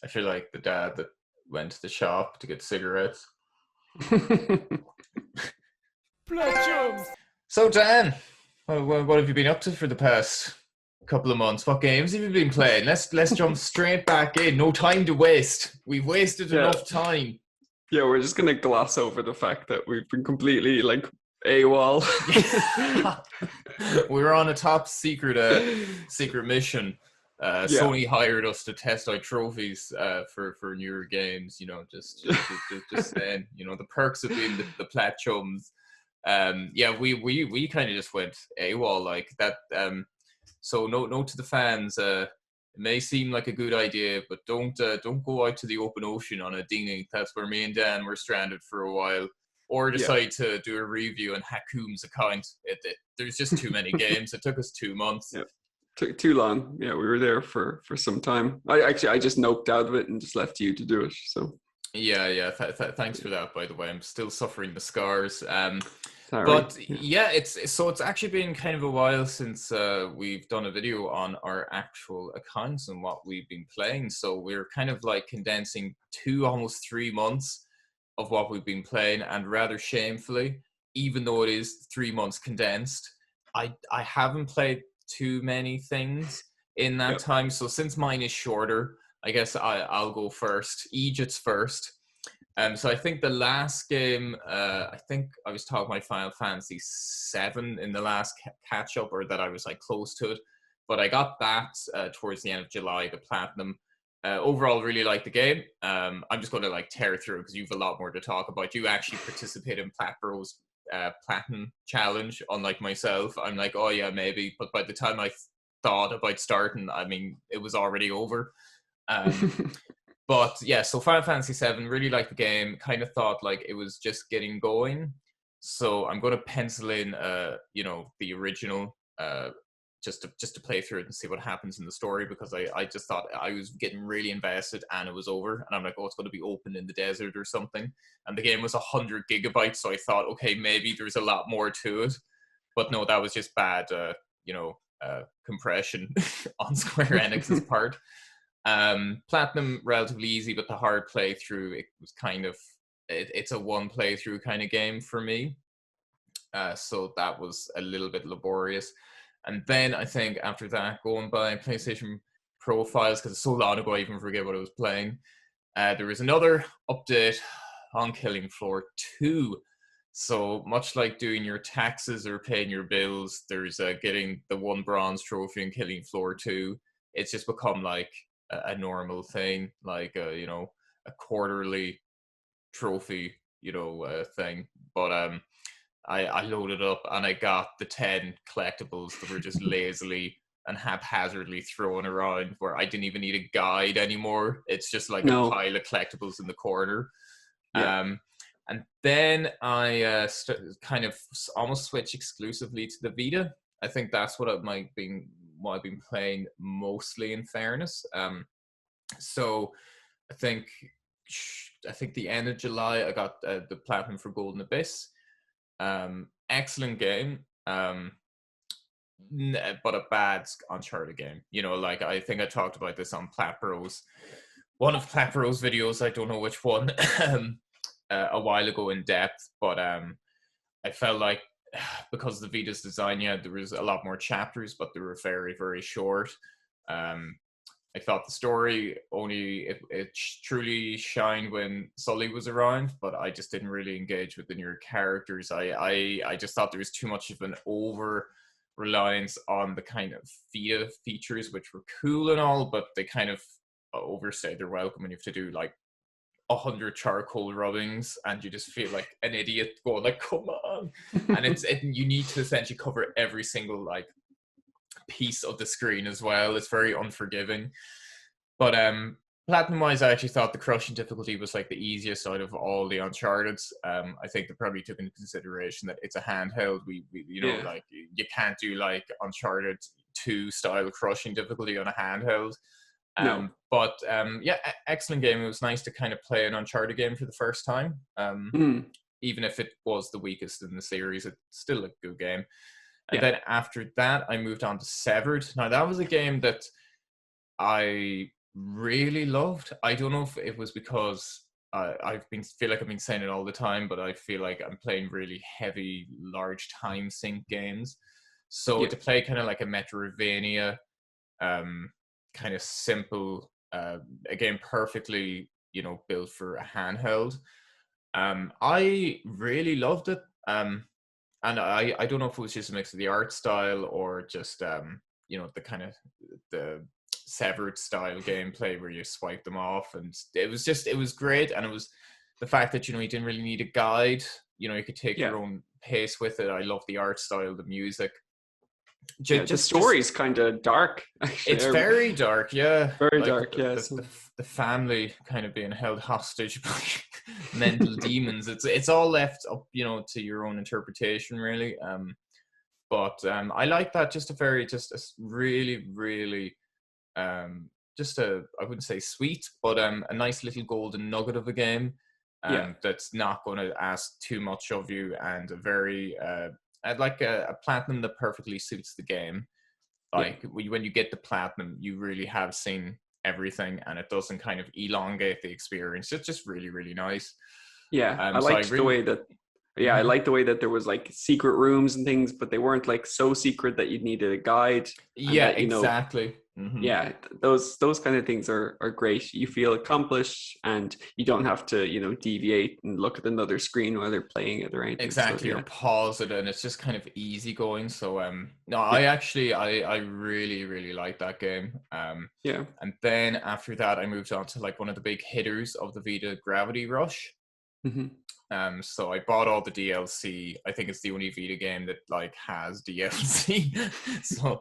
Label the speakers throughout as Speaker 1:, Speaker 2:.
Speaker 1: I feel like the dad that went to the shop to get cigarettes.
Speaker 2: Platchums!
Speaker 1: So Dan, what have you been up to for the past couple of months? What games have you been playing? Let's jump straight back in. No time to waste. We've wasted
Speaker 3: Yeah,
Speaker 1: enough time.
Speaker 3: yeah, we're just gonna gloss over the fact that we've been completely like AWOL.
Speaker 1: We were on a top secret mission.
Speaker 3: Yeah.
Speaker 1: Sony hired us to test out trophies for newer games. You know, just saying. You know, the perks of being the Platchums. Yeah, we kind of just went AWOL like that. So note to the fans. It may seem like a good idea, but don't go out to the open ocean on a dinghy. That's where me and Dan were stranded for a while. Or
Speaker 3: Yeah.
Speaker 1: decide to do a review on Hakum's account. There's just too many games. It took us 2 months.
Speaker 3: Yeah. Took too long. Yeah, we were there for some time. I just noped out of it and just left you to do it. So
Speaker 1: Yeah. Thanks for that, by the way. I'm still suffering the scars.
Speaker 3: sorry.
Speaker 1: But yeah, it's actually been kind of a while since we've done a video on our actual accounts and what we've been playing. So we're kind of like condensing almost 3 months of what we've been playing, and rather shamefully, even though it is 3 months condensed, I haven't played too many things in that
Speaker 3: Yep.
Speaker 1: time. So since mine is shorter, I guess I'll go first. Egypt's first. So I think the last game, I think I was talking about Final Fantasy VII in the last catch up, or that I was like close to it. But I got that towards the end of July, the platinum. Overall, really like the game. I'm just going to like tear through because you've a lot more to talk about. You actually participate in Plat Bros Platinum Challenge, unlike myself. I'm like, oh yeah, maybe. But by the time I thought about starting, I mean, it was already over. But yeah, so Final Fantasy VII, really liked the game. Kind of thought like it was just getting going. So I'm going to pencil in, the original, just to play through it and see what happens in the story, because I just thought I was getting really invested and it was over. And I'm like, oh, it's going to be open in the desert or something. And the game was 100 gigabytes. So I thought, okay, maybe there's a lot more to it. But no, that was just bad, compression on Square Enix's part. Platinum, relatively easy, but the hard playthrough, it was kind of, it's a one playthrough kind of game for me. So that was a little bit laborious. And then I think after that, going by PlayStation profiles, because it's so long ago I even forget what I was playing, there was another update on Killing Floor 2. So much like doing your taxes or paying your bills, there's getting the 1 bronze trophy in Killing Floor 2. It's just become like a normal thing, like a quarterly trophy thing. But I loaded up and I got the 10 collectibles that were just lazily and haphazardly thrown around, where I didn't even need a guide anymore. It's just like
Speaker 3: No.
Speaker 1: a pile of collectibles in the corner.
Speaker 3: Yeah.
Speaker 1: And then I kind of almost switched exclusively to the Vita. I think that's what I've been playing mostly, in fairness. So I think the end of July I got the platinum for Golden Abyss. Excellent game, but a bad Uncharted game. Like I think I talked about this on Plat Bros, one of Plat Bros videos. I don't know which one, a while ago in depth, but I felt like because of the Vita's design, there was a lot more chapters, but they were very, very short. I thought the story it truly shined when Sully was around, but I just didn't really engage with the newer characters. I just thought there was too much of an over reliance on the kind of Vita features, which were cool and all, but they kind of overstayed their welcome, and you have to do like 100 charcoal rubbings, and you just feel like an idiot going like, come on. And you need to essentially cover every single like piece of the screen as well. It's very unforgiving. But platinum wise, I actually thought the crushing difficulty was like the easiest out of all the Uncharted. I think they probably took into consideration that it's a handheld. We like you can't do like Uncharted 2 style crushing difficulty on a handheld.
Speaker 3: No.
Speaker 1: But excellent game. It was nice to kind of play an Uncharted game for the first time. Even if it was the weakest in the series, it's still a good game. And then after that, I moved on to Severed. Now, that was a game that I really loved. I don't know if it was because feel like I've been saying it all the time, but I feel like I'm playing really heavy, large time sink games. So
Speaker 3: Yeah,
Speaker 1: to play kind of like a Metroidvania, kind of simple, a game perfectly, built for a handheld. I really loved it. And I don't know if it was just a mix of the art style or just the kind of the severed style gameplay where you swipe them off, and it was great. And it was the fact that you didn't really need a guide. You could take
Speaker 3: yeah,
Speaker 1: your own pace with it. I love the art style, the music.
Speaker 3: yeah. The story's kind of dark,
Speaker 1: It's
Speaker 3: actually.
Speaker 1: very dark, yeah.
Speaker 3: Very
Speaker 1: Like
Speaker 3: dark, yeah. So,
Speaker 1: the family kind of being held hostage by mental demons. It's all left up, to your own interpretation, really. But I like that. Just a really, really, I wouldn't say sweet, but a nice little golden nugget of a game.
Speaker 3: yeah,
Speaker 1: That's not going to ask too much of you, and a very, I'd like a platinum that perfectly suits the game.
Speaker 3: yeah.
Speaker 1: Like when you get the platinum, you really have seen everything, and it doesn't kind of elongate the experience. It's just really, really nice.
Speaker 3: Yeah, I
Speaker 1: So I
Speaker 3: liked the
Speaker 1: really,
Speaker 3: way that. Yeah, I
Speaker 1: Mhm.
Speaker 3: liked the way that there was like secret rooms and things, but they weren't like so secret that you'd need a guide, and
Speaker 1: Yeah,
Speaker 3: that
Speaker 1: exactly. Hmm.
Speaker 3: yeah, those kind of things are great. You feel accomplished, and you don't have to deviate and look at another screen while they're playing it or anything. So
Speaker 1: Exactly, or
Speaker 3: yeah,
Speaker 1: pause it, and it's just kind of easy going. So no,
Speaker 3: yeah,
Speaker 1: I really, really like that game.
Speaker 3: yeah,
Speaker 1: And then after that, I moved on to like one of the big hitters of the Vita, Gravity Rush.
Speaker 3: hmm,
Speaker 1: So I bought all the DLC. I think it's the only Vita game that like has DLC. So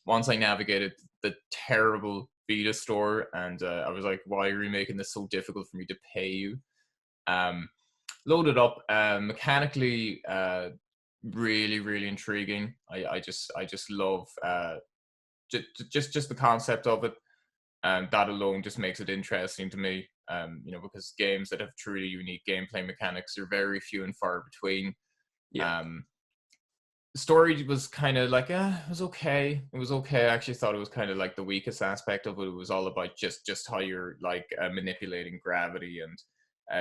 Speaker 1: once I navigated the terrible Vita store, and I was like, why are you making this so difficult for me to pay you? Um, Loaded up, mechanically, really, really intriguing. I just love just the concept of it, and that alone just makes it interesting to me. Because games that have truly unique gameplay mechanics are very few and far between.
Speaker 3: yeah,
Speaker 1: Um, the story was kind of like, it was okay. It was okay. I actually thought it was kind of like the weakest aspect of it. It was all about just how you're like manipulating gravity, and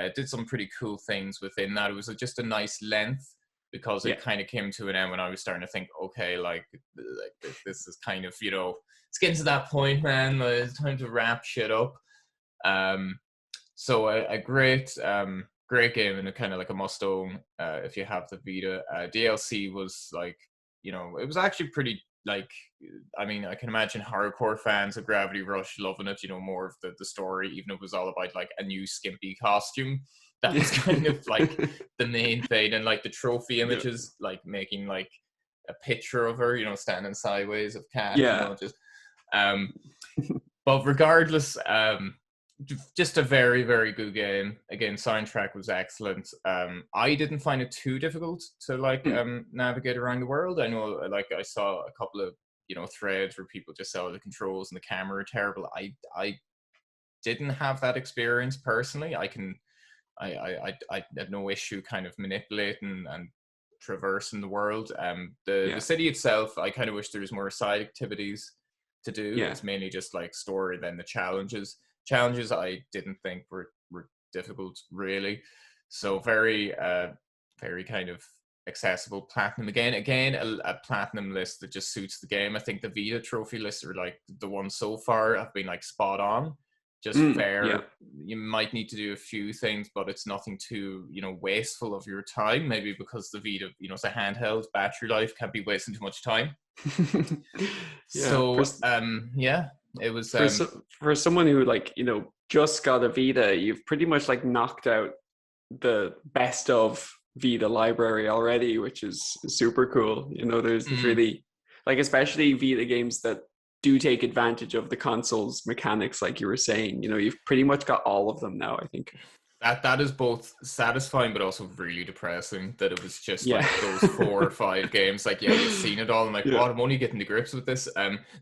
Speaker 1: it did some pretty cool things within that. It was just a nice length, because
Speaker 3: yeah,
Speaker 1: it kind of came to an end when I was starting to think, okay, this is kind of, it's getting to that point, man. It's time to wrap shit up. Um, so a great game, and a kind of like a must own if you have the Vita. DLC was like, it was actually pretty like, I mean, I can imagine hardcore fans of Gravity Rush loving it. More of the story, even if it was all about like a new skimpy costume. That was kind of like the main thing, and like the trophy
Speaker 3: yeah,
Speaker 1: images, like making like a picture of her, standing sideways of Cat,
Speaker 3: yeah,
Speaker 1: just um but regardless, just a very, very good game. Again, soundtrack was excellent. I didn't find it too difficult to like
Speaker 3: hmm,
Speaker 1: navigate around the world. I know, like I saw a couple of threads where people just saw the controls and the camera are terrible. I didn't have that experience personally. I had no issue kind of manipulating and traversing the world. The
Speaker 3: yeah,
Speaker 1: city itself, I kind of wish there was more side activities to do.
Speaker 3: yeah,
Speaker 1: It's mainly just like story, then the challenges. Challenges I didn't think were difficult really. So very kind of accessible. Platinum again, a platinum list that just suits the game. I think the Vita trophy lists are like the ones so far have been like spot on, just
Speaker 3: mm, yeah,
Speaker 1: fair. You might need to do a few things, but it's nothing too wasteful of your time. Maybe because the Vita, it's a handheld, battery life can't be wasting too much time.
Speaker 3: yeah.
Speaker 1: So yeah, it was
Speaker 3: For someone who like just got a Vita, you've pretty much like knocked out the best of Vita library already, which is super cool. There's
Speaker 1: mm,
Speaker 3: really like, especially Vita games that do take advantage of the console's mechanics, like you were saying. You've pretty much got all of them now, I think.
Speaker 1: that is both satisfying but also really depressing that it was just
Speaker 3: Yeah.
Speaker 1: like those 4 or 5 games. Like, yeah, you've seen it all. I'm like,
Speaker 3: Yeah.
Speaker 1: what? I'm only getting to grips with this.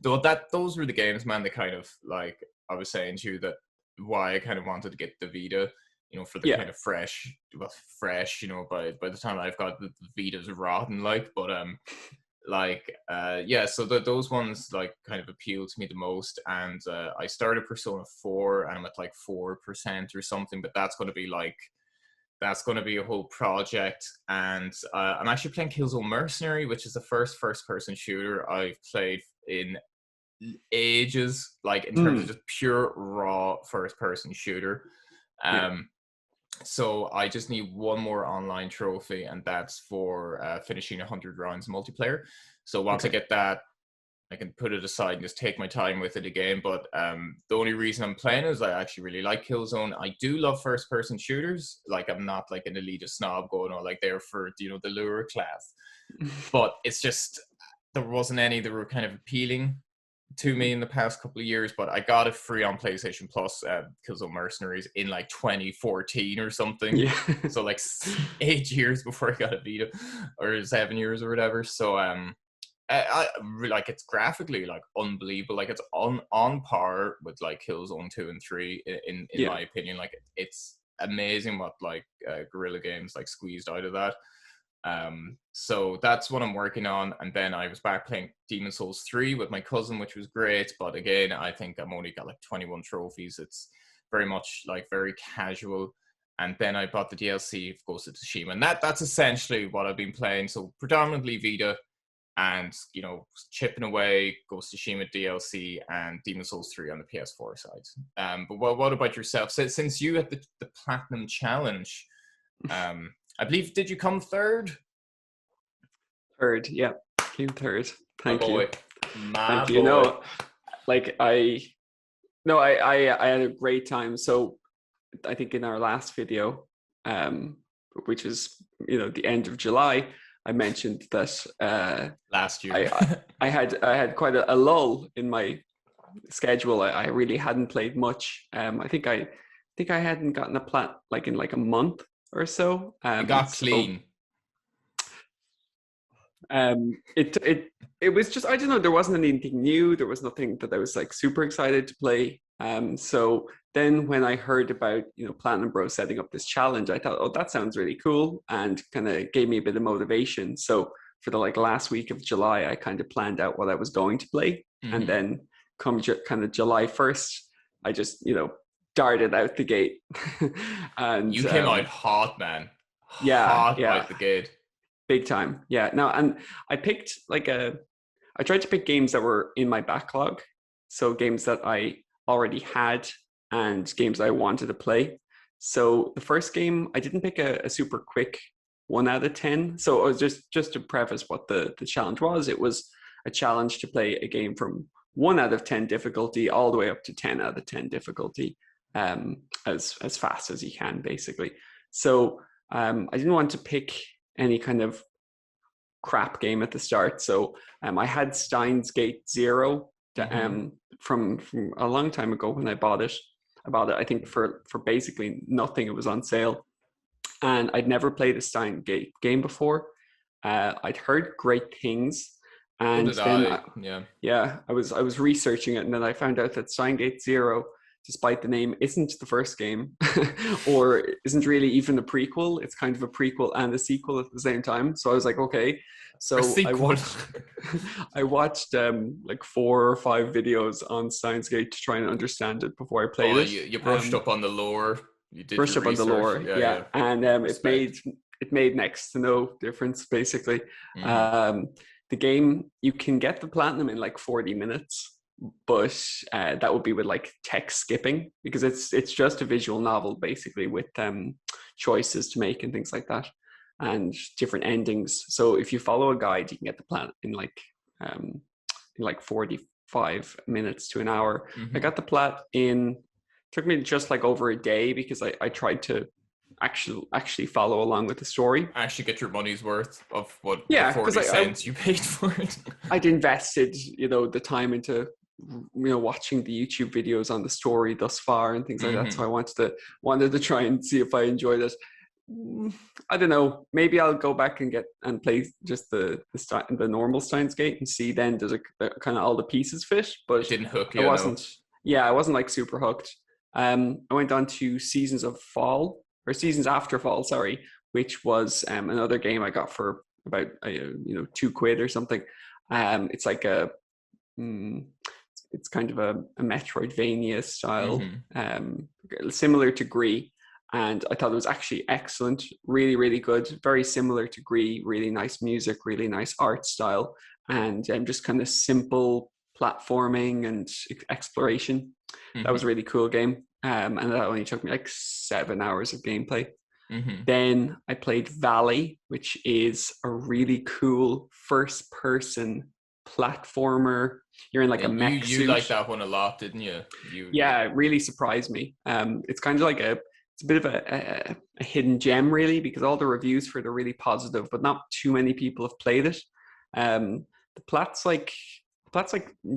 Speaker 1: Though those were the games, man, that kind of like I was saying to you that why I kind of wanted to get the Vita, for the
Speaker 3: Yeah.
Speaker 1: kind of fresh, by the time I've got the Vita's rotten, like, but So those ones like kind of appeal to me the most. And I started Persona 4 and I'm at like 4% or something, but that's going to be a whole project. And I'm actually playing Killzone Mercenary, which is the first person shooter I've played in ages, like in terms of just pure raw first person shooter. So I just need one more online trophy, and that's for finishing 100 rounds multiplayer. So once I get that, I can put it aside and just take my time with it again. But the only reason I'm playing is I actually really like Killzone. I do love first person shooters. Like, I'm not like an elitist snob going on like there for, you know, the lower class. But it's just, there wasn't any that were kind of appealing to me in the past couple of years. But I got it free on PlayStation Plus, Killzone Mercenaries, in like 2014 or something.
Speaker 3: Yeah.
Speaker 1: So like 8 years before I got a Vita, or 7 years or whatever. So I like, it's graphically like unbelievable. Like, it's on par with like Killzone 2 and 3 in my opinion. Like, it's amazing what like Guerrilla Games like squeezed out of that. So that's what I'm working on. And then I was back playing Demon's Souls 3 with my cousin, which was great. But again, I think I'm only got like 21 trophies. It's very much like very casual. And then I bought the DLC of Ghost of Tsushima, and that's essentially what I've been playing. So predominantly Vita, and, you know, chipping away Ghost of Tsushima DLC and Demon's Souls 3 on the PS4 side. But what about yourself? Since you had the Platinum Challenge, I believe, did you come third?
Speaker 3: Third, yeah. Came third. Thank you.
Speaker 1: Thank
Speaker 3: you. No, like I had a great time. So I think in our last video, which is, you know, the end of July, I mentioned that
Speaker 1: last year
Speaker 3: I had quite a lull in my schedule. I really hadn't played much. I think I hadn't gotten a plat like in like a month or so.
Speaker 1: It got clean.
Speaker 3: It was just, I don't know, there wasn't anything new. There was nothing that I was like super excited to play. So then when I heard about, you know, Platinum Bros setting up this challenge, I thought, oh, that sounds really cool, and kind of gave me a bit of motivation. So for the like last week of July, I kind of planned out what I was going to play. And then come kind of July 1st, I just, you know, darted out the gate. And
Speaker 1: you came out hot, man.
Speaker 3: Hot
Speaker 1: out the gate.
Speaker 3: Big time. Yeah. No, and I picked I tried to pick games that were in my backlog. So games that I already had and games I wanted to play. So the first game, I didn't pick a super quick 1 out of 10. So it was just to preface what the challenge was. It was a challenge to play a game from 1 out of 10 difficulty all the way up to 10 out of 10 difficulty, as fast as you can, basically. So I didn't want to pick any kind of crap game at the start. So I had Steins Gate Zero from a long time ago when I bought it. I bought it, I think, for basically nothing. It was on sale. And I'd never played a Steins Gate game before. I'd heard great things. And then I was researching it, and then I found out that Steins Gate Zero, despite the name, isn't the first game or isn't really even a prequel. It's kind of a prequel and a sequel at the same time. So I was like, okay. So I watched like 4 or 5 videos on Steins Gate to try and understand it before I played it.
Speaker 1: You brushed up on the lore. You did
Speaker 3: brushed up on the lore, yeah. And
Speaker 1: Respect.
Speaker 3: it made next to no difference, basically. The game, you can get the platinum in like 40 minutes. But that would be with like text skipping, because it's just a visual novel basically with choices to make and things like that, and different endings. So if you follow a guide, you can get the planet in like 45 minutes to an hour. I got the plat took me just like over a day, because I tried to actually follow along with the story.
Speaker 1: Actually get your money's worth of what
Speaker 3: 40
Speaker 1: cents you paid for it.
Speaker 3: I'd invested, you know, the time into, you know, watching the YouTube videos on the story thus far and things like that. So I wanted to try and see if I enjoyed it. I don't know. Maybe I'll go back and play just the normal Steins Gate and see then does it kind of all the pieces fit. But
Speaker 1: it didn't hook you.
Speaker 3: I wasn't. Yeah, I wasn't like super hooked. I went on to Seasons After Fall, sorry, which was another game I got for about £2 or something. It's like it's kind of a Metroidvania style, similar to Gree. And I thought it was actually excellent, really, really good, very similar to Gree, really nice music, really nice art style, and just kind of simple platforming and exploration. That was a really cool game. And that only took me like 7 hours of gameplay. Then I played Valley, which is a really cool first-person platformer. You're in like a mech suit.
Speaker 1: You liked that one a lot, didn't you?
Speaker 3: Yeah, it really surprised me. It's kind of like it's a bit of a hidden gem, really, because all the reviews for it are really positive, but not too many people have played it. The Plat's like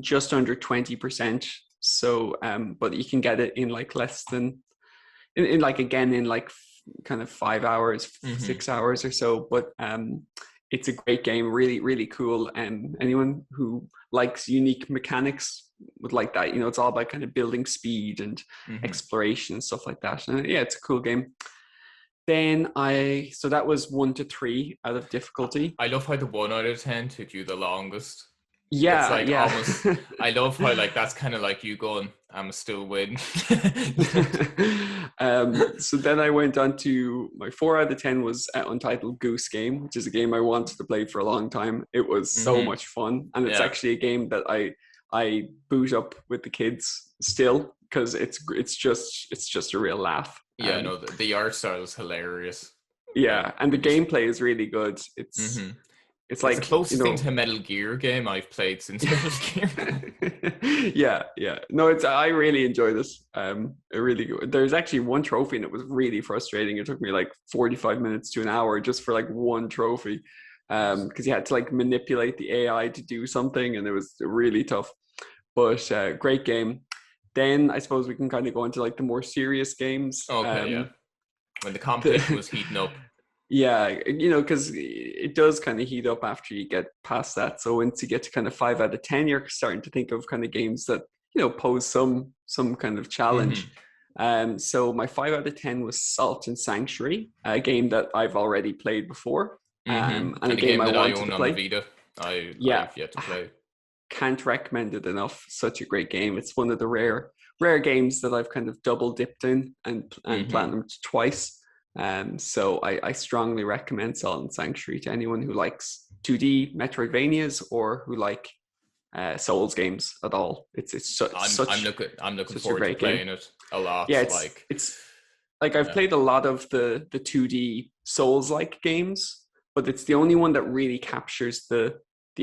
Speaker 3: just under 20%. So, but you can get it in like less than in like again in like kind of 5 hours, 6 hours or so. But it's a great game, really, really cool. And anyone who likes unique mechanics would like that. It's all about kind of building speed and exploration and stuff like that. And yeah, it's a cool game. Then so that was 1 to 3 out of difficulty.
Speaker 1: I love how the 1 out of 10 took you the longest.
Speaker 3: Yeah,
Speaker 1: it's like
Speaker 3: yeah.
Speaker 1: Almost. I love how like that's kind of like you going, I'm still win.
Speaker 3: So then I went on to my 4 out of 10 was Untitled Goose game, which is a game I wanted to play for a long time. It was so much fun, and it's actually a game that I boot up with the kids still because it's just a real laugh.
Speaker 1: Yeah, no, the art style is hilarious.
Speaker 3: Yeah, and the gameplay is really good. It's like
Speaker 1: the closest thing to a Metal Gear game I've played since Metal Gear.
Speaker 3: yeah. No, I really enjoy this. There's actually one trophy, and it was really frustrating. It took me like 45 minutes to an hour just for like one trophy, because you had to like manipulate the AI to do something, and it was really tough. But great game. Then I suppose we can kind of go into like the more serious games.
Speaker 1: Okay, yeah. When the competition was heating up.
Speaker 3: Yeah, because it does kind of heat up after you get past that. So once you get to kind of 5 out of 10, you're starting to think of kind of games that pose some kind of challenge. So my 5 out of 10 was Salt and Sanctuary, a game that I've already played before, and a game I wanted to play.
Speaker 1: On the Vita. I've yet to play.
Speaker 3: Can't recommend it enough. Such a great game. It's one of the rare games that I've kind of double dipped in and platinumed twice. So I strongly recommend Salt and Sanctuary to anyone who likes 2D Metroidvanias or who like Souls games at all. I'm
Speaker 1: looking forward to playing it a lot.
Speaker 3: Yeah, it's like I've played a lot of the 2D Souls-like games, but it's the only one that really captures the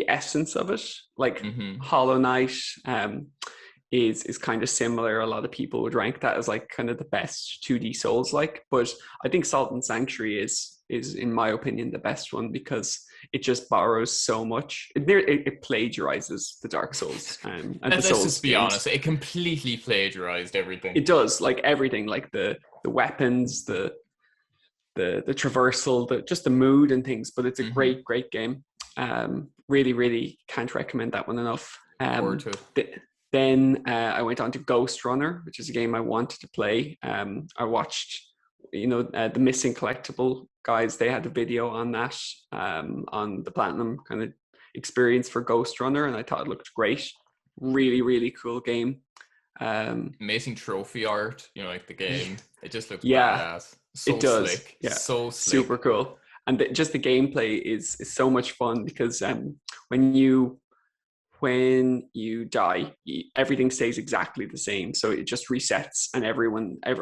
Speaker 3: essence of it. Like Hollow Knight is kind of similar. A lot of people would rank that as like kind of the best 2D Souls-like, but I think Salt and Sanctuary is in my opinion the best one because it just borrows so much. It plagiarizes the Dark Souls and the Souls.
Speaker 1: Let's just be honest, it completely plagiarized everything.
Speaker 3: It does, like everything, like the weapons, the traversal, just the mood and things. But it's a great game. Really, really can't recommend that one enough. Then I went on to Ghost Runner, which is a game I wanted to play. I watched, the Missing Collectible guys. They had a video on that, on the Platinum kind of experience for Ghost Runner, and I thought it looked great. Really, really cool game.
Speaker 1: Amazing trophy art, like the game. It just looks badass. So
Speaker 3: it does.
Speaker 1: Slick.
Speaker 3: Yeah,
Speaker 1: so slick.
Speaker 3: Super cool. And just the gameplay is so much fun because when you die, everything stays exactly the same. So it just resets, and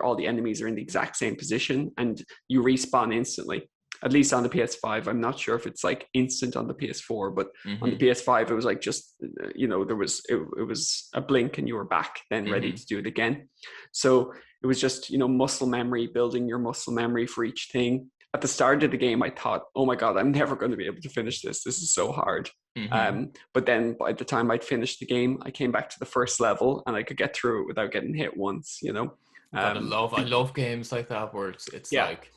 Speaker 3: all the enemies are in the exact same position, and you respawn instantly. At least on the PS5, I'm not sure if it's like instant on the PS4, but on the PS5, it was like just it was a blink and you were back, then ready to do it again. So it was just muscle memory, building your muscle memory for each thing. At the start of the game, I thought, oh my God, I'm never going to be able to finish this. This is so hard. But then by the time I'd finished the game, I came back to the first level and I could get through it without getting hit once,
Speaker 1: I love games like that where it's like,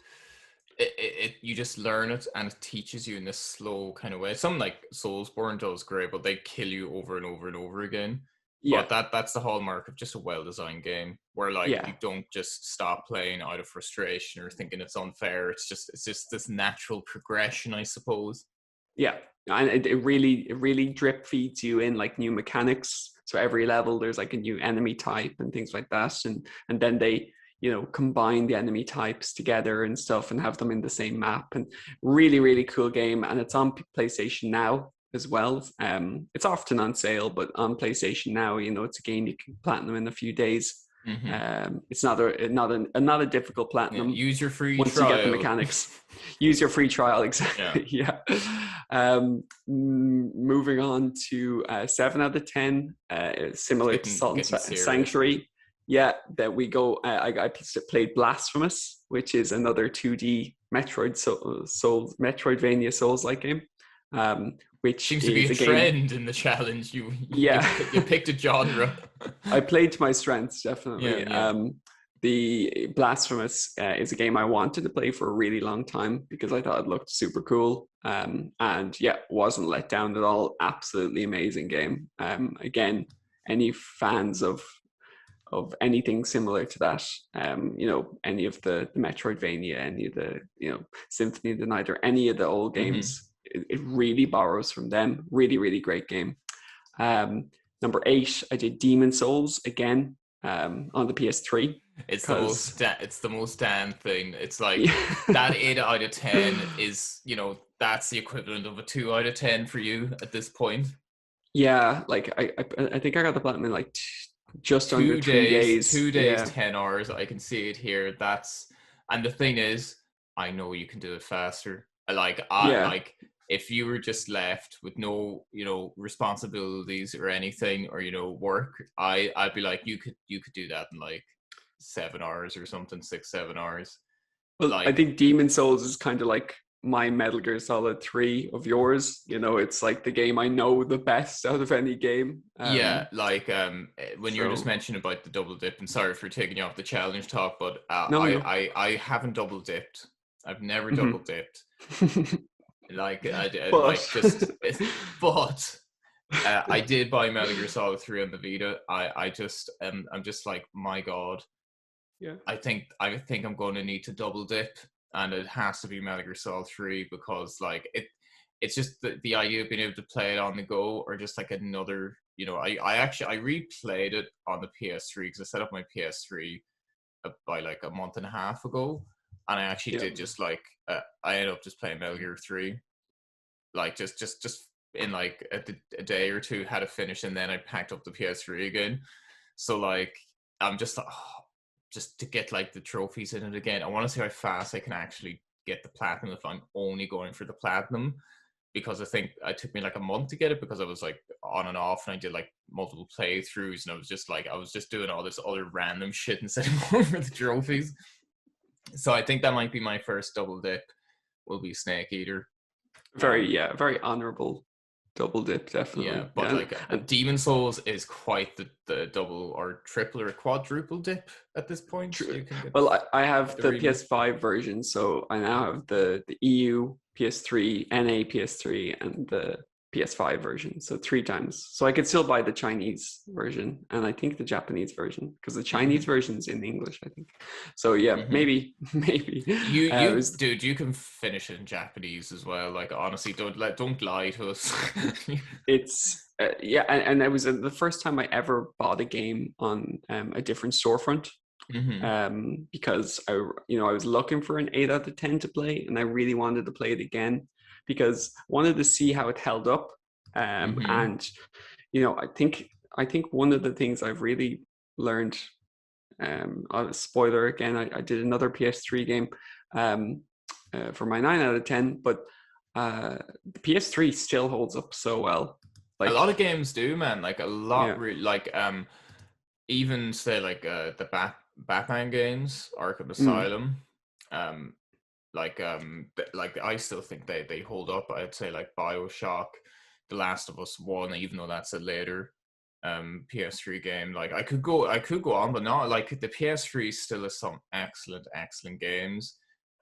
Speaker 1: you just learn it and it teaches you in this slow kind of way. Something like Soulsborne does great, but they kill you over and over and over again. Yeah, but that's the hallmark of just a well-designed game where you don't just stop playing out of frustration or thinking it's unfair. It's just this natural progression, I suppose.
Speaker 3: Yeah, and it really drip feeds you in like new mechanics. So every level there's like a new enemy type and things like that, and then they combine the enemy types together and stuff and have them in the same map. And really cool game, and it's on PlayStation Now as well. It's often on sale, but on PlayStation Now, it's a game you can platinum in a few days. It's not a difficult
Speaker 1: Yeah,
Speaker 3: platinum
Speaker 1: use your free
Speaker 3: once
Speaker 1: trial.
Speaker 3: you get the mechanics. Use your free trial, exactly. Yeah. Moving on to 7 out of 10, similar to Salt and Sanctuary. Yeah, that we go. I played Blasphemous, which is another 2D Metroidvania Souls-like game. Which
Speaker 1: seems to be a trend in the challenge. You picked a genre.
Speaker 3: I played to my strengths, definitely.
Speaker 1: Yeah.
Speaker 3: The Blasphemous is a game I wanted to play for a really long time because I thought it looked super cool. And yeah, wasn't let down at all. Absolutely amazing game. Again, any fans of anything similar to that, any of the Metroidvania, any of the Symphony of the Night, or any of the old games, it really borrows from them. Really great game. Number 8, I did Demon Souls again, on the PS3.
Speaker 1: It's the most damn thing. It's like that 8 out of 10 is, that's the equivalent of a 2 out of 10 for you at this point.
Speaker 3: Yeah, like I think I got the platinum in like just under 3 days.
Speaker 1: 2 days, 10 hours. I can see it here. And the thing is, I know you can do it faster. Like if you were just left with no, responsibilities or anything, or work, I'd be like, you could do that in like 7 hours or something, 6-7 hours.
Speaker 3: Well, I think Demon Souls is kind of like my Metal Gear Solid 3 of yours. It's like the game I know the best out of any game. When you're just mentioning about the double dip, and sorry for taking you off the challenge talk, but I haven't double dipped. I've never double dipped. But I did buy Metal Gear Solid 3 on the Vita. I'm just like, my God. Yeah.
Speaker 1: I think I'm going to need to double dip, and it has to be Metal Gear Solid 3 because like it's just the idea of being able to play it on the go, or just like another, I replayed it on the PS3 because I set up my PS3 by like a month and a half ago. And I actually did just like I ended up just playing Metal Gear 3, like just in like a day or two, had it finished, and then I packed up the PS3 again. So like I'm just just to get like the trophies in it again. I want to see how fast I can actually get the platinum if I'm only going for the platinum, because I think it took me like a month to get it because I was like on and off, and I did like multiple playthroughs, and I was just doing all this other random shit instead of going for the trophies. So I think that might be my first double dip, will be Snake Eater.
Speaker 3: Very honorable double dip, definitely.
Speaker 1: Yeah, but Demon Souls is quite the double or triple or quadruple dip at this point.
Speaker 3: Well, I have the PS5 version, so I now have the EU PS3, NA PS3, and the PS5 version, so 3 times. So I could still buy the Chinese version, and I think the Japanese version, because the Chinese version's in English, I think. So yeah, maybe.
Speaker 1: Dude, you can finish it in Japanese as well. Like, honestly, don't lie to us.
Speaker 3: It's and it was the first time I ever bought a game on a different storefront. Because I was looking for an 8 out of 10 to play, and I really wanted to play it again because I wanted to see how it held up. And I think one of the things I've really learned, spoiler again, I did another PS3 game for my 9 out of 10, but the PS3 still holds up so well.
Speaker 1: Like, a lot of games do, man. Like a lot, like even say like the Batman games, Arkham Asylum, like I still think they hold up. I'd say like BioShock, The Last of Us 1, even though that's a later PS3 game. Like I could go on, but not like the PS3 still has some excellent games,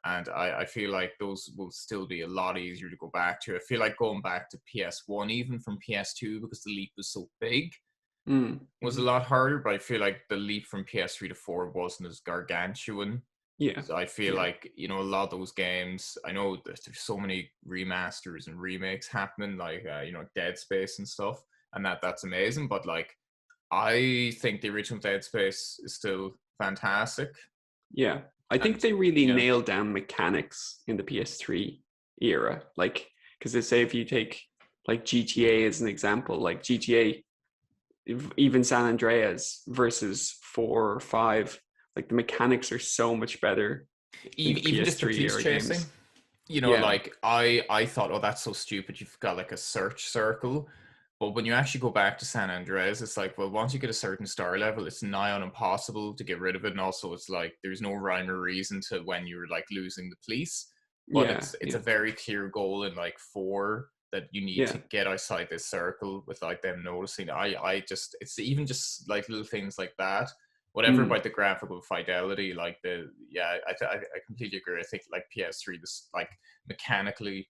Speaker 1: and I feel like those will still be a lot easier to go back to. I feel like going back to PS1 even from PS2, because the leap was so big, was a lot harder, but I feel like the leap from PS3 to 4 wasn't as gargantuan.
Speaker 3: Yeah.
Speaker 1: So I feel like, you know, a lot of those games, I know there's so many remasters and remakes happening, like, you know, Dead Space and stuff, and that's amazing. But like, I think the original Dead Space is still fantastic.
Speaker 3: Yeah. I think
Speaker 1: And
Speaker 3: they really
Speaker 1: yeah,
Speaker 3: nailed down mechanics in the PS3 era. Like, because they say if you take like GTA as an example, like GTA, even San Andreas versus 4 or 5, like the mechanics are so much better in the
Speaker 1: even just the
Speaker 3: PS3
Speaker 1: police
Speaker 3: era
Speaker 1: chasing,
Speaker 3: games.
Speaker 1: you know,
Speaker 3: Yeah.
Speaker 1: like I thought, oh, that's so stupid. You've got like a search circle. But when you actually go back to San Andreas, it's like, well, once you get a certain star level, it's nigh on impossible to get rid of it. And also, it's like there's no rhyme or reason to when you're like losing the police. But
Speaker 3: Yeah.
Speaker 1: it's a very clear goal in like 4 that you need
Speaker 3: Yeah.
Speaker 1: to get outside this circle without them noticing. I just, it's even just like little things like that. Whatever
Speaker 3: Mm.
Speaker 1: about the graphical fidelity, like I completely agree. I think like PS3, this like mechanically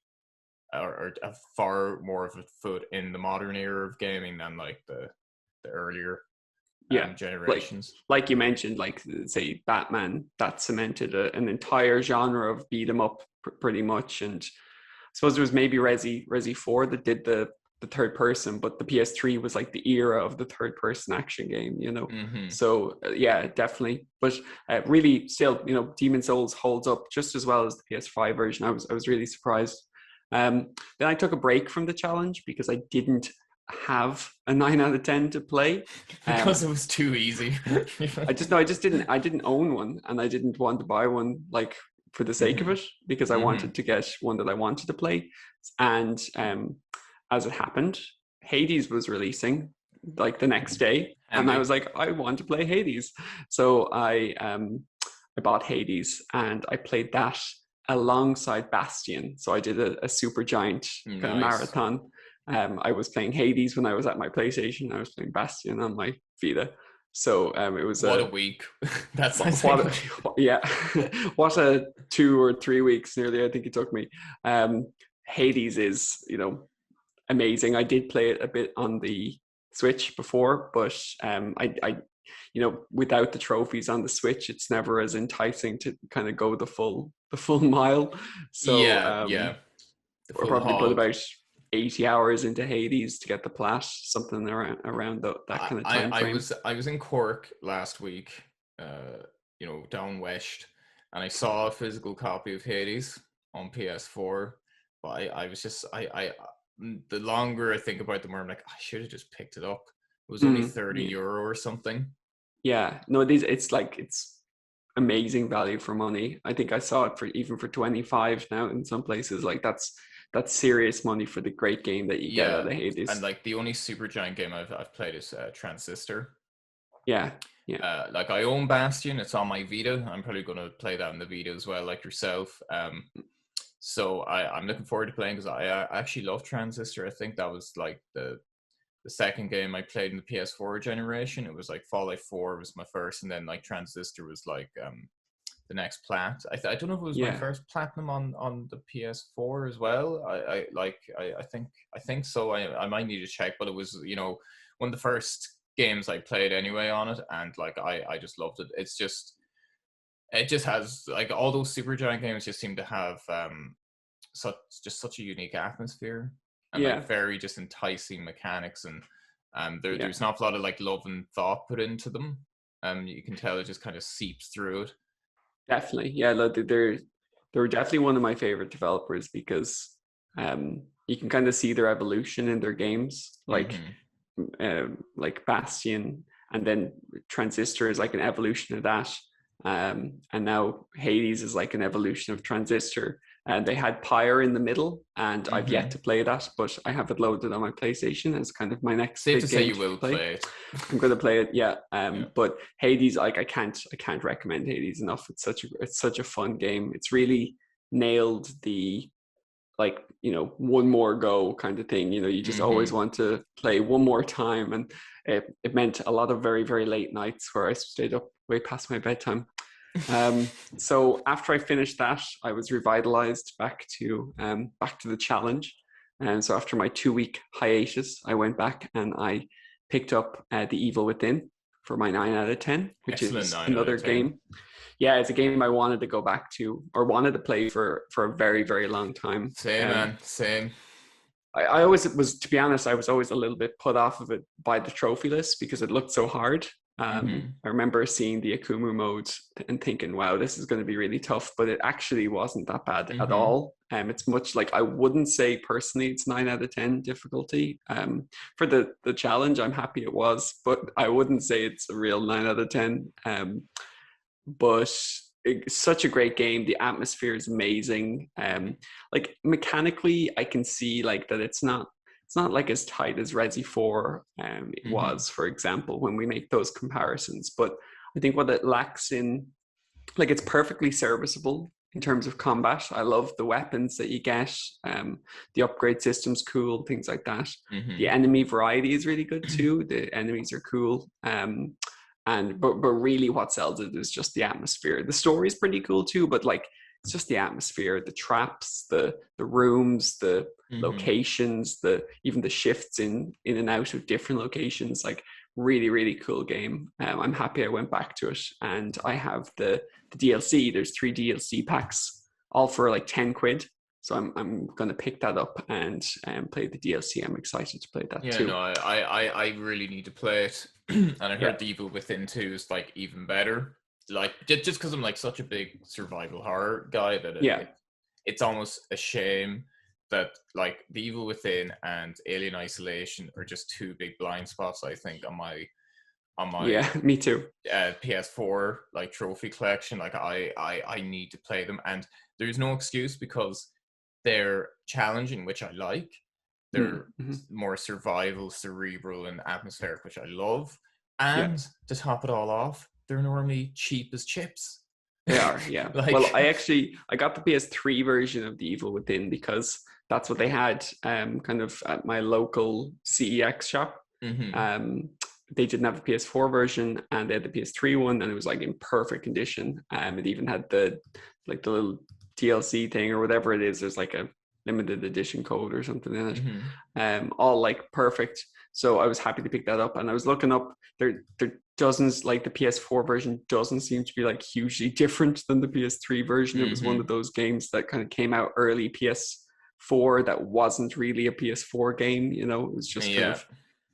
Speaker 1: or a far more of a foot in the modern era of gaming than like the earlier
Speaker 3: Yeah.
Speaker 1: generations.
Speaker 3: Like you mentioned, like say Batman, that cemented an entire genre of beat 'em up pretty much. And I suppose there was maybe Resi 4 that did the third person, but the PS3 was like the era of the third person action game, you know.
Speaker 1: Mm-hmm.
Speaker 3: So yeah, definitely. But really, still, you know, Demon Souls holds up just as well as the PS5 version. I was really surprised. Then I took a break from the challenge because I didn't have a 9 out of 10 to play
Speaker 1: Because it was too easy.
Speaker 3: I didn't own one, and I didn't want to buy one like for the sake of it, because I wanted to get one that I wanted to play. And as it happened, Hades was releasing like the next day, and I was like, I want to play Hades. So I bought Hades and I played that alongside Bastion. So I did a super giant kind of marathon. I was playing Hades when I was at my PlayStation. I was playing Bastion on my Vita. So it was
Speaker 1: what a week. That's
Speaker 3: yeah. What a 2 or 3 weeks nearly, I think it took me. Hades is, you know, amazing. I did play it a bit on the Switch before, but I you know, without the trophies on the Switch, it's never as enticing to kind of go the full mile. So
Speaker 1: yeah.
Speaker 3: We'll probably put about 80 hours into Hades to get the Plat, something around that kind of time frame.
Speaker 1: I was in Cork last week, you know, down west, and I saw a physical copy of Hades on PS4. But I was just the longer I think about the more I'm like, I should have just picked it up. It was only €30 or something.
Speaker 3: Yeah, no, it's amazing value for money. I think I saw it for even for 25 now in some places. Like that's serious money for the great game that you get out of Hades.
Speaker 1: And like the only super giant game I've played is Transistor.
Speaker 3: Yeah.
Speaker 1: Like I own Bastion, it's on my Vita. I'm probably going to play that on the Vita as well, like yourself. So I'm looking forward to playing, because I actually love Transistor. I think that was like the second game I played in the PS4 generation. It was like Fallout 4 was my first, and then like Transistor was like the next Plat. I don't know if it was my first platinum on the PS4 as well. I think so. I might need to check, but it was, you know, one of the first games I played anyway on it, and like I just loved it. It just has like all those Supergiant games just seem to have such a unique atmosphere, and like very just enticing mechanics, and there's an awful lot of like love and thought put into them. You can tell it just kind of seeps through it.
Speaker 3: Definitely, yeah. They're definitely one of my favorite developers, because you can kind of see their evolution in their games, like Bastion, and then Transistor is like an evolution of that, and now Hades is like an evolution of Transistor. And they had Pyre in the middle, and I've yet to play that, but I have it loaded on my PlayStation as kind of my next
Speaker 1: Safe
Speaker 3: big
Speaker 1: to
Speaker 3: game
Speaker 1: say you will play it.
Speaker 3: I'm going to play it, yeah. But Hades, like I can't recommend Hades enough. It's such a fun game. It's really nailed the, like, you know, one more go kind of thing. You know, you just always want to play one more time, and it meant a lot of very, very late nights where I stayed up way past my bedtime. So after I finished that, I was revitalized back to the challenge. And so after my 2-week hiatus, I went back and I picked up The Evil Within, for my 9 out of 10, which
Speaker 1: Excellent
Speaker 3: is
Speaker 1: 9 out
Speaker 3: another
Speaker 1: of 10.
Speaker 3: game. Yeah, it's a game I wanted to go back to or wanted to play for a very, very long time.
Speaker 1: Same, man. Same.
Speaker 3: I always was, to be honest, I was always a little bit put off of it by the trophy list because it looked so hard. I remember seeing the Akumu mode and thinking, wow, this is going to be really tough, but it actually wasn't that bad at all. It's much like, I wouldn't say personally it's 9 out of 10 difficulty. For the challenge, I'm happy it was, but I wouldn't say it's a real 9 out of 10. But it's such a great game. The atmosphere is amazing. Like mechanically, I can see like that it's not like as tight as Resi 4 it was, for example, when we make those comparisons. But I think what it lacks in, like, it's perfectly serviceable in terms of combat. I love the weapons that you get. The upgrade system's cool, things like that. The enemy variety is really good too. The enemies are cool. But really what sells it is just the atmosphere. The story's pretty cool too, but like it's just the atmosphere, the traps, the rooms, the locations, even the shifts in and out of different locations. Like really, really cool game. I'm happy I went back to it, and I have the DLC. There's 3 DLC packs, all for like 10 quid. So I'm gonna pick that up and play the DLC. I'm excited to play that too.
Speaker 1: Yeah, no, I really need to play it, and I heard the Evil Within 2 is like even better. Like just because I'm like such a big survival horror guy that it's almost a shame that like the Evil Within and Alien Isolation are just 2 big blind spots, I think, on my
Speaker 3: me too.
Speaker 1: PS4 like trophy collection. Like I need to play them, and there's no excuse because they're challenging, which I like. They're more survival, cerebral, and atmospheric, which I love. And to top it all off, they're normally cheap as chips.
Speaker 3: They are, yeah.
Speaker 1: Like,
Speaker 3: well, I got the PS3 version of The Evil Within because that's what they had kind of at my local CEX shop. They didn't have a PS4 version, and they had the PS3 one, and it was like in perfect condition. It even had the little DLC thing or whatever it is. There's like a limited edition code or something in it. All like perfect. So I was happy to pick that up, and I was looking up there doesn't, like, the PS4 version doesn't seem to be like hugely different than the PS3 version. It was one of those games that kind of came out early PS4 that wasn't really a PS4 game, you know. It was just kind of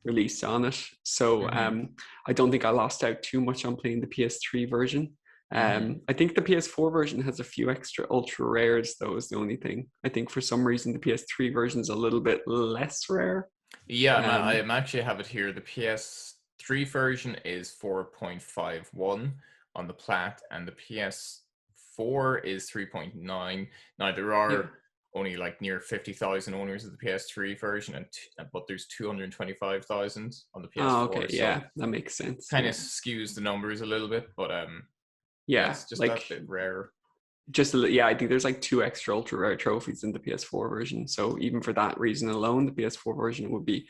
Speaker 3: released on it. So I don't think I lost out too much on playing the PS3 version. I think the PS4 version has a few extra ultra rares, though, is the only thing. I think for some reason the PS3 version is a little bit less rare.
Speaker 1: I actually have it here. The PS3 version is 4.51 on the Plat, and the PS4 is 3.9. Now there are only like near 50,000 owners of the PS3 version, but there's 225,000 on the PS4.
Speaker 3: Oh, okay,
Speaker 1: so
Speaker 3: that makes sense.
Speaker 1: Kind of skews the numbers a little bit, but it's just
Speaker 3: like,
Speaker 1: that bit rare.
Speaker 3: I think there's like 2 extra ultra rare trophies in the PS4 version. So even for that reason alone, the PS4 version would be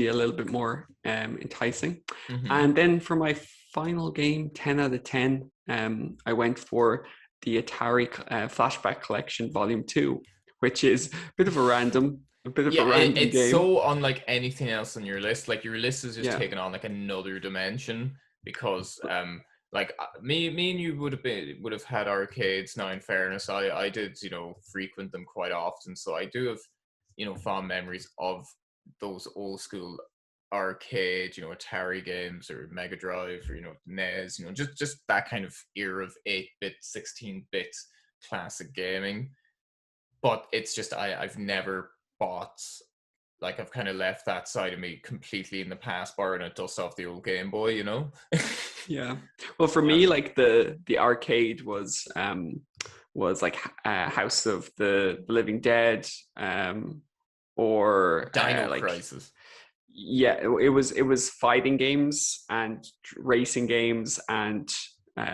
Speaker 3: a little bit more enticing. And then for my final game, 10 out of 10, I went for the Atari Flashback Collection Volume 2, which is a bit of a random game.
Speaker 1: It's so unlike anything else on your list. Like, your list is just taken on like another dimension, because like me and you would have had arcades. Now, in fairness, I did, frequent them quite often, so I do have, fond memories of those old school arcade, Atari games, or Mega Drive, or NES, just that kind of era of 8-bit, 16-bit classic gaming. But it's just I've never bought, like, I've kind of left that side of me completely in the past, borrowing a dust off the old Game Boy,
Speaker 3: Yeah. Well, for me, like the arcade was like House of the Living Dead, or
Speaker 1: Dino Crisis.
Speaker 3: Yeah, it was fighting games and racing games and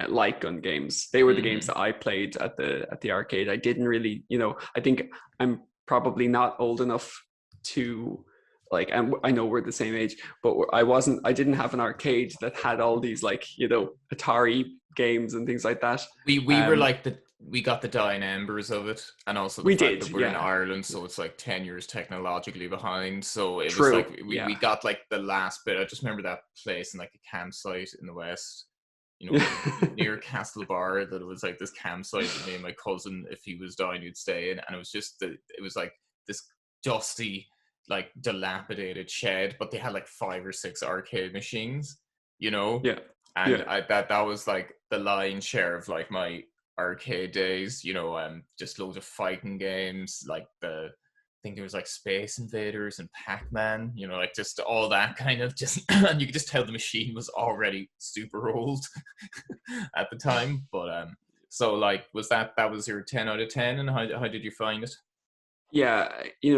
Speaker 3: light gun games. They were the games that I played at the arcade. I didn't really, I think I'm probably not old enough to, like, and I know we're the same age, but I didn't have an arcade that had all these, like, Atari games and things like that.
Speaker 1: We were like we got the dying embers of it, and also the
Speaker 3: We
Speaker 1: fact
Speaker 3: did,
Speaker 1: that we're in
Speaker 3: yeah.
Speaker 1: Ireland, so it's like 10 years technologically behind. So it was
Speaker 3: True,
Speaker 1: like we
Speaker 3: yeah.
Speaker 1: got like the last bit. I just remember that place in like a campsite in the west, near Castlebar, that it was like this campsite that me and my cousin, if he was dying, you'd stay in, and it was just it was like this dusty, like dilapidated shed, but they had like 5 or 6 arcade machines,
Speaker 3: Yeah.
Speaker 1: and
Speaker 3: Yeah.
Speaker 1: that was like the lion's share of like my arcade days, just loads of fighting games, like I think there was like Space Invaders and Pac-Man, like just all that kind of just, and you could just tell the machine was already super old at the time. But so like, that was your 10 out of 10, and how did you find it?
Speaker 3: Yeah,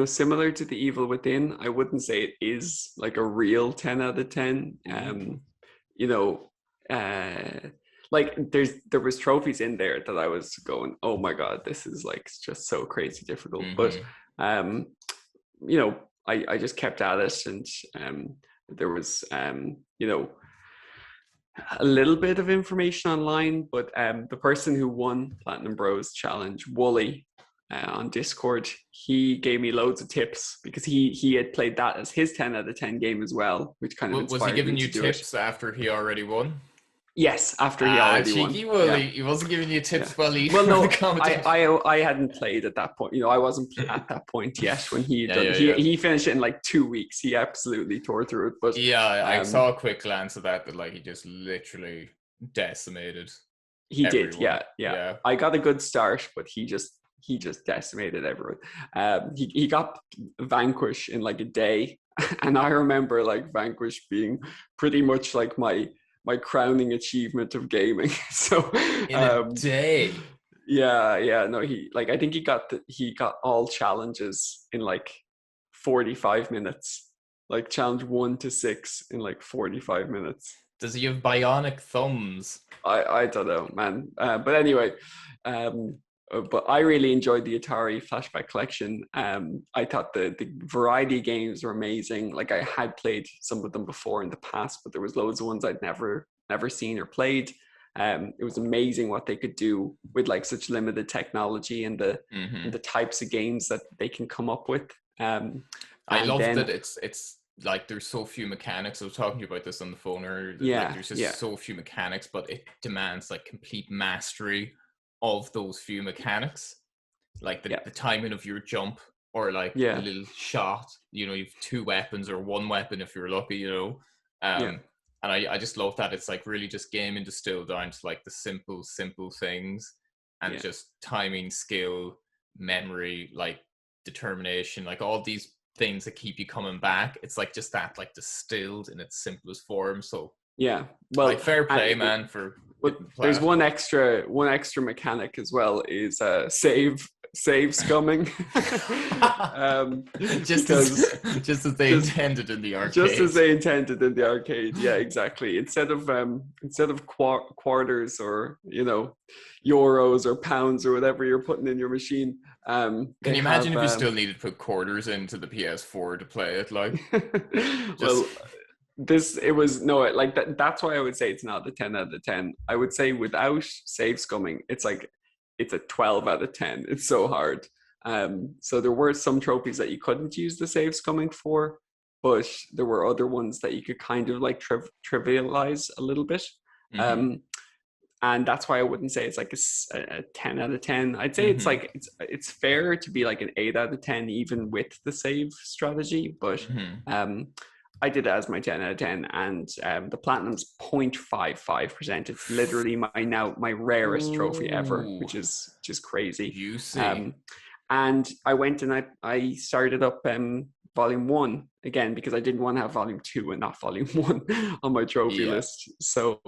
Speaker 3: similar to The Evil Within, I wouldn't say it is like a real 10 out of 10. You know, like there was trophies in there that I was going, oh my God, this is like just so crazy difficult. But I just kept at it, and there was a little bit of information online, but the person who won Platinum Bros Challenge, Wooly, on Discord, he gave me loads of tips because he had played that as his 10 out of 10 game as well, which kind of inspired
Speaker 1: Was he giving
Speaker 3: me
Speaker 1: you
Speaker 3: to do it.
Speaker 1: tips after he already won?
Speaker 3: Yes, after he already won.
Speaker 1: Cheeky Wooly.
Speaker 3: Yeah.
Speaker 1: He wasn't giving you tips while he
Speaker 3: Well, no,
Speaker 1: the competition.
Speaker 3: I hadn't played at that point. I wasn't at that point yet when he done.
Speaker 1: Yeah.
Speaker 3: He finished it in like 2 weeks. He absolutely tore through it. But
Speaker 1: yeah, I saw a quick glance of that like he just literally decimated.
Speaker 3: He
Speaker 1: everyone.
Speaker 3: did, yeah. I got a good start, but he just decimated everyone. He got Vanquish in like a day, and I remember like Vanquish being pretty much like my crowning achievement of gaming. So
Speaker 1: in a day.
Speaker 3: Yeah. No, I think he got all challenges in like 45 minutes. Like challenge 1 to 6 in like 45 minutes.
Speaker 1: Does he have bionic thumbs?
Speaker 3: I don't know, man. But anyway, but I really enjoyed the Atari Flashback collection. I thought the variety of games were amazing. Like I had played some of them before in the past, but there was loads of ones I'd never seen or played. It was amazing what they could do with like such limited technology and the types of games that they can come up with.
Speaker 1: I love that it's like there's so few mechanics. I was talking to you about this on the phone earlier. Like, there's just so few mechanics, but it demands like complete mastery of those few mechanics, like the timing of your jump, or like a little shot. You've 2 weapons or 1 weapon if you're lucky. And I just love that it's like really just gaming distilled down to like the simple things, and just timing, skill, memory, like determination, like all these things that keep you coming back. It's like just that, like distilled in its simplest form. So
Speaker 3: well,
Speaker 1: like fair play, man.
Speaker 3: There's one extra mechanic as well, is save scumming.
Speaker 1: Just as they intended in the arcade.
Speaker 3: Just as they intended in the arcade. Yeah, exactly. Instead of quarters or euros or pounds or whatever you're putting in your machine.
Speaker 1: Can you imagine if you still needed to put quarters into the PS4 to play it? Like,
Speaker 3: well, that's why I would say it's not a 10 out of 10. I would say without save scumming, it's a 12 out of 10. It's so hard. So there were some trophies that you couldn't use the save scumming for, but there were other ones that you could kind of like trivialize a little bit. And that's why I wouldn't say it's like a 10 out of 10. I'd say it's like it's fair to be like an 8 out of 10 even with the save strategy, but I did it as my 10 out of 10, and the Platinum's 0.55%. It's literally my rarest trophy ever, which is just crazy.
Speaker 1: You see.
Speaker 3: And I went and I started up Volume 1 again because I didn't want to have Volume 2 and not Volume 1 on my trophy list. So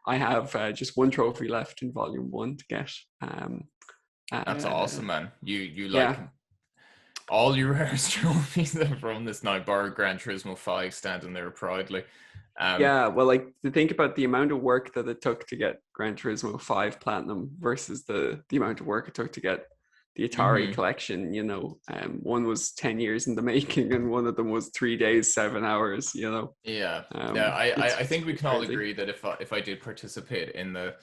Speaker 3: I have just 1 trophy left in Volume 1 to get.
Speaker 1: That's awesome, man. You like all your rarest trophies from this now, bar Gran Turismo 5 standing there proudly.
Speaker 3: Well, like to think about the amount of work that it took to get Gran Turismo 5 Platinum versus the amount of work it took to get the Atari collection, you know, one was 10 years in the making and one of them was 3 days, 7 hours, you know.
Speaker 1: Yeah, I
Speaker 3: It's
Speaker 1: think we can all
Speaker 3: crazy.
Speaker 1: agree that if I did participate in the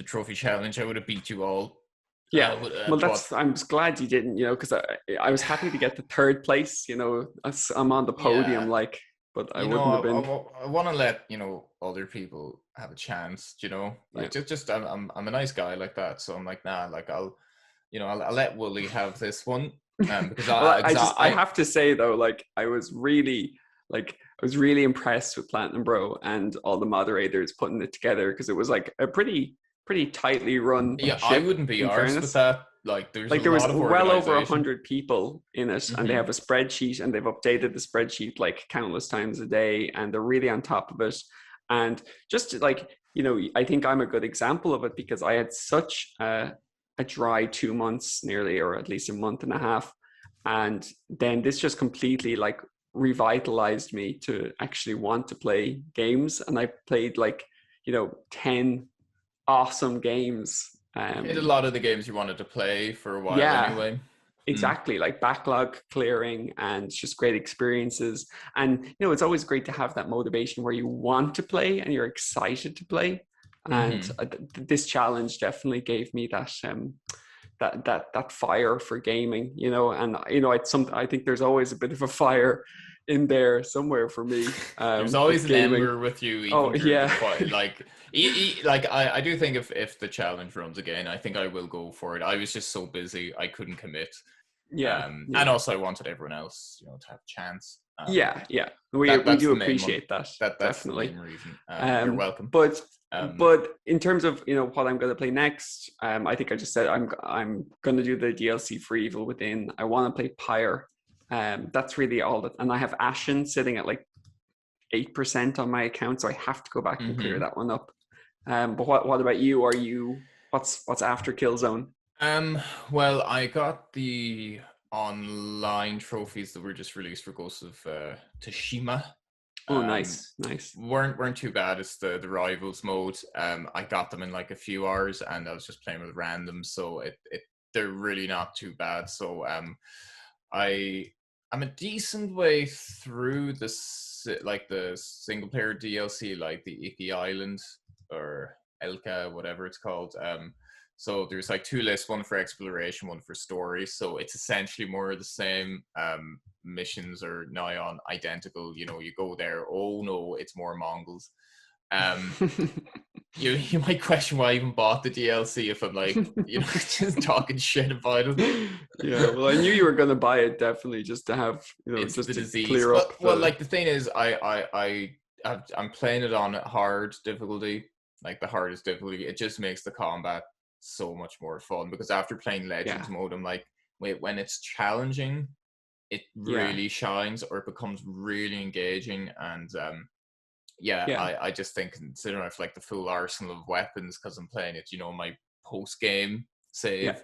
Speaker 1: trophy challenge, I would have beat you all.
Speaker 3: Yeah, well,
Speaker 1: But
Speaker 3: I'm just glad you didn't, you know, because I was happy to get the third place, you know, I'm on the podium,
Speaker 1: yeah,
Speaker 3: like, but I
Speaker 1: you know,
Speaker 3: wouldn't have been.
Speaker 1: I want to let other people have a chance.
Speaker 3: Yeah.
Speaker 1: Like just I'm a nice guy like that, so I'm like, nah, like I'll let Wooly have this one, because
Speaker 3: Well, I
Speaker 1: I
Speaker 3: have to say though, like I was really impressed with Platinum Bro and all the moderators putting it together, because it was like a pretty tightly run
Speaker 1: yeah, I
Speaker 3: ship,
Speaker 1: wouldn't be
Speaker 3: in
Speaker 1: arsed with
Speaker 3: fairness.
Speaker 1: that. Like there's a
Speaker 3: Like there was
Speaker 1: lot of
Speaker 3: well over
Speaker 1: organization.
Speaker 3: 100 people in it, and they
Speaker 1: Hmm.
Speaker 3: have a spreadsheet, and they've updated the spreadsheet like countless times a day, and they're really on top of it. And just like, you know, I think I'm a good example of it, because I had such a dry 2 months nearly, or at least a month and a half, and then this just completely like revitalized me to actually want to play games. And I played like, you know, 10 awesome games.
Speaker 1: Played a lot of the games you wanted to play for a while
Speaker 3: Yeah,
Speaker 1: anyway.
Speaker 3: exactly, like backlog clearing and just great experiences. And you know, it's always great to have that motivation where you want to play and you're excited to play. And this challenge definitely gave me that that fire for gaming, you know. And you know, I think there's always a bit of a fire in there somewhere for me,
Speaker 1: There's
Speaker 3: with
Speaker 1: always an
Speaker 3: gaming.
Speaker 1: ember with you,
Speaker 3: Oh
Speaker 1: even during the
Speaker 3: yeah.
Speaker 1: fight. Like I do think if the challenge runs again, I think I will go for it. I was just so busy I couldn't commit.
Speaker 3: Yeah,
Speaker 1: And
Speaker 3: yeah.
Speaker 1: also I wanted everyone else, to have a chance.
Speaker 3: Yeah. We
Speaker 1: That's
Speaker 3: do
Speaker 1: the main one.
Speaker 3: appreciate that,
Speaker 1: That's the
Speaker 3: definitely.
Speaker 1: main reason. You're welcome.
Speaker 3: But
Speaker 1: Um,
Speaker 3: in terms of, you know, what I'm going to play next, I think I just said I'm going to do the DLC for Evil Within. I want to play Pyre. That's really all that, and I have Ashen sitting at like 8% on my account, so I have to go back and clear that one up. But what about you? Are you what's after Killzone?
Speaker 1: well, I got the online trophies that were just released for Ghost of Tsushima.
Speaker 3: Oh,
Speaker 1: Um,
Speaker 3: nice.
Speaker 1: weren't too bad. It's the rivals mode. I got them in like a few hours, and I was just playing with random, so they're really not too bad. So I'm a decent way through the single player DLC, like the Iki Island or Elka, whatever it's called. So there's like two lists, one for exploration, one for story. So it's essentially more of the same. Missions are nigh on identical. You go there. Oh no, it's more Mongols. Um, you might question why I even bought the DLC if I'm like, just talking shit about it.
Speaker 3: Yeah, well, I knew you were going to buy it, definitely, just to have,
Speaker 1: It's
Speaker 3: just
Speaker 1: the
Speaker 3: to
Speaker 1: disease.
Speaker 3: clear up
Speaker 1: Well, like the thing is, I'm playing it on hard difficulty, like the hardest difficulty. It just makes the combat so much more fun, because after playing Legends mode, I'm like, wait, when it's challenging, it really shines, or it becomes really engaging. And I just think, considering I have like the full arsenal of weapons because I'm playing it, my post game save.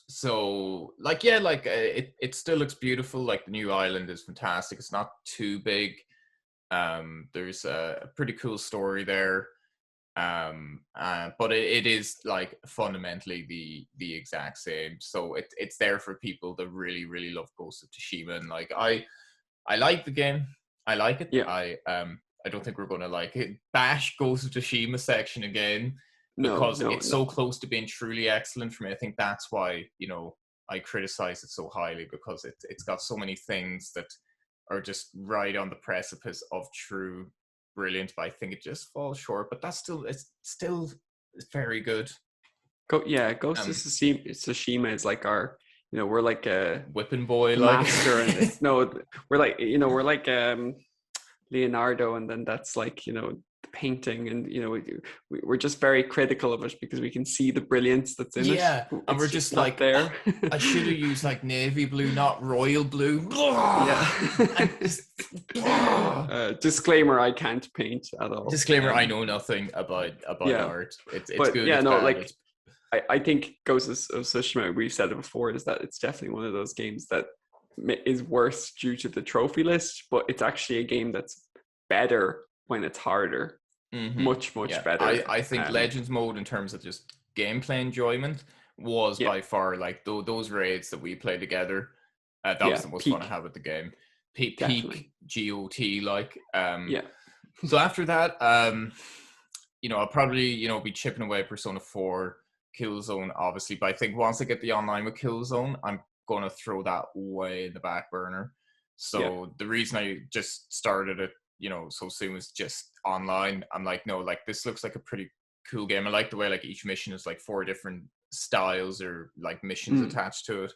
Speaker 1: So it still looks beautiful. Like the new island is fantastic. It's not too big. There's a pretty cool story there. But it is like fundamentally the exact same. So it's there for people that really, really love Ghost of Tsushima. And like I like the game. I like it.
Speaker 3: Yeah.
Speaker 1: I don't think we're gonna like it. Bash Ghost of Tsushima section again, because
Speaker 3: No.
Speaker 1: it's so close to being truly excellent for me. I think that's why I criticize it so highly, because it's got so many things that are just right on the precipice of true brilliant, but I think it just falls short. But it's still very good.
Speaker 3: Ghost of Tsushima is like our, we're like a
Speaker 1: whipping boy,
Speaker 3: master, and we're like Leonardo, and then that's like the painting, and we're just very critical of it because we can see the brilliance that's in it.
Speaker 1: And we're just like,
Speaker 3: there.
Speaker 1: I should have used like navy blue, not royal blue.
Speaker 3: Disclaimer: I can't paint at all.
Speaker 1: Disclaimer: I know nothing about art. It's good.
Speaker 3: Yeah,
Speaker 1: it's
Speaker 3: no,
Speaker 1: bad,
Speaker 3: like I think Ghost of Tsushima, we've said it before, is that it's definitely one of those games that is worse due to the trophy list, but it's actually a game that's better when it's harder. Much better.
Speaker 1: I think Legends mode, in terms of just gameplay enjoyment, was
Speaker 3: Yeah.
Speaker 1: by far like those raids that we played together. That was
Speaker 3: Yeah,
Speaker 1: the most
Speaker 3: peak.
Speaker 1: fun I had with the game.
Speaker 3: Definitely.
Speaker 1: Peak GOT like.
Speaker 3: Yeah.
Speaker 1: So after that, I'll probably be chipping away at Persona 4, Killzone, obviously. But I think once I get the online with Killzone, I'm gonna throw that way in the back burner. So the reason I just started it, so soon was just online. I'm like, no, like this looks like a pretty cool game. I like the way like each mission is like 4 different styles or like missions attached to it.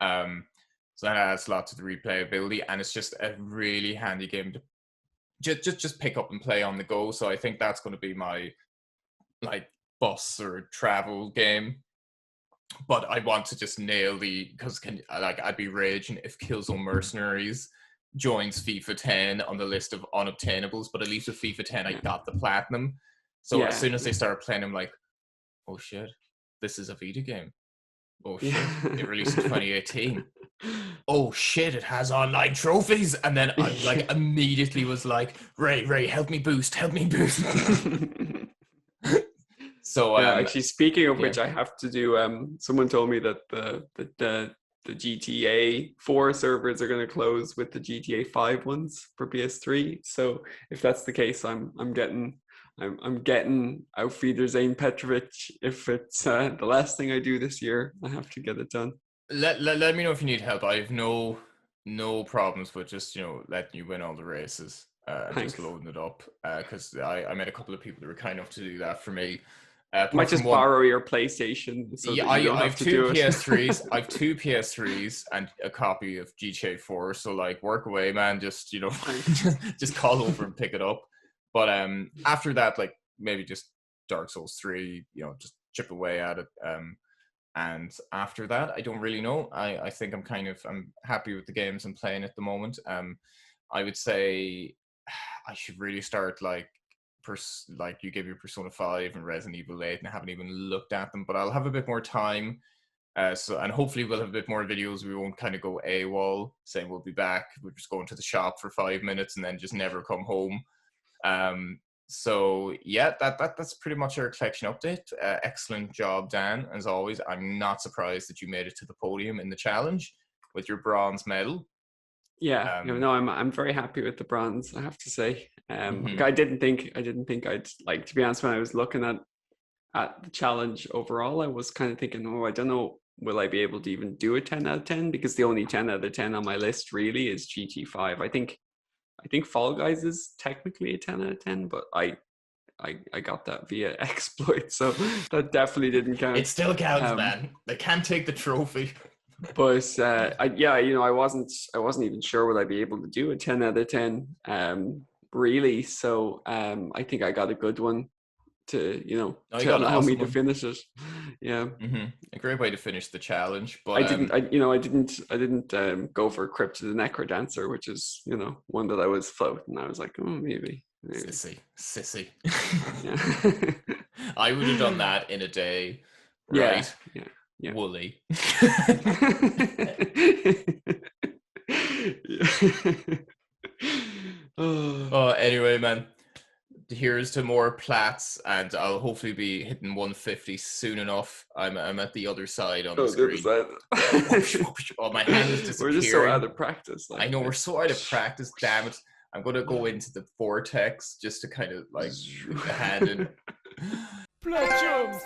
Speaker 1: So that adds lots of the replayability, and it's just a really handy game to just pick up and play on the go. So I think that's going to be my like bus or travel game. But I want to just nail because I'd be raging if Killzone Mercenaries joins FIFA 10 on the list of unobtainables. But at least with FIFA 10, I got the platinum. So as soon as they started playing, I'm like, oh shit, this is a Vita game. Oh shit, it released in 2018. Oh shit, it has online trophies. And then I like immediately was like, Ray, help me boost. So
Speaker 3: actually, speaking of which, I have to do. Someone told me that the GTA 4 servers are going to close with the GTA 5 ones for PS3. So if that's the case, I'm getting Outfielder Zane Petrovic. If it's the last thing I do this year, I have to get it done.
Speaker 1: Let me know if you need help. I have no problems with just letting you win all the races. Just loading it up because I met a couple of people that were kind enough to do that for me.
Speaker 3: Might just borrow your PlayStation. So
Speaker 1: yeah, I have two PS3s. I have two PS3s and a copy of GTA 4. So like, work away, man. Just just call over and pick it up. But after that, like maybe just Dark Souls 3. Just chip away at it. And after that, I don't really know. I think I'm happy with the games I'm playing at the moment. I would say I should really start like you gave your Persona 5 and Resident Evil 8, and I haven't even looked at them, but I'll have a bit more time. And hopefully we'll have a bit more videos. We won't kind of go AWOL saying we'll be back. We're just going to the shop for 5 minutes and then just never come home. So yeah, that's pretty much our collection update. Excellent job, Dan, as always. I'm not surprised that you made it to the podium in the challenge with your bronze medal.
Speaker 3: Yeah, I'm very happy with the bronze, I have to say. I didn't think I'd like, to be honest, when I was looking at the challenge overall, I was kind of thinking, I don't know, will I be able to even do a 10 out of 10? Because the only 10 out of 10 on my list really is GT5. I think Fall Guys is technically a 10 out of 10, but I got that via exploit, so that definitely didn't count.
Speaker 1: It still counts, man. They can't take the trophy.
Speaker 3: But I wasn't even sure would I be able to do a 10 out of 10, really. So I think I got a good one to to allow me to finish it. Yeah,
Speaker 1: a great way to finish the challenge. But
Speaker 3: I didn't go for Crypt of the Necrodancer, which is one that I was floating. I was like, oh, maybe.
Speaker 1: Sissy.
Speaker 3: Yeah.
Speaker 1: I would have done that in a day. Right?
Speaker 3: Yeah.
Speaker 1: Woolly. Anyway, man. Here's to more Plats, and I'll hopefully be hitting 150 soon enough. I'm at the other side on the screen. Oh, my hand is disappearing.
Speaker 3: We're just so out of practice.
Speaker 1: I know, we're so out of practice. Damn it! I'm gonna go into the vortex just to kind of like the hand in.
Speaker 2: Platchums!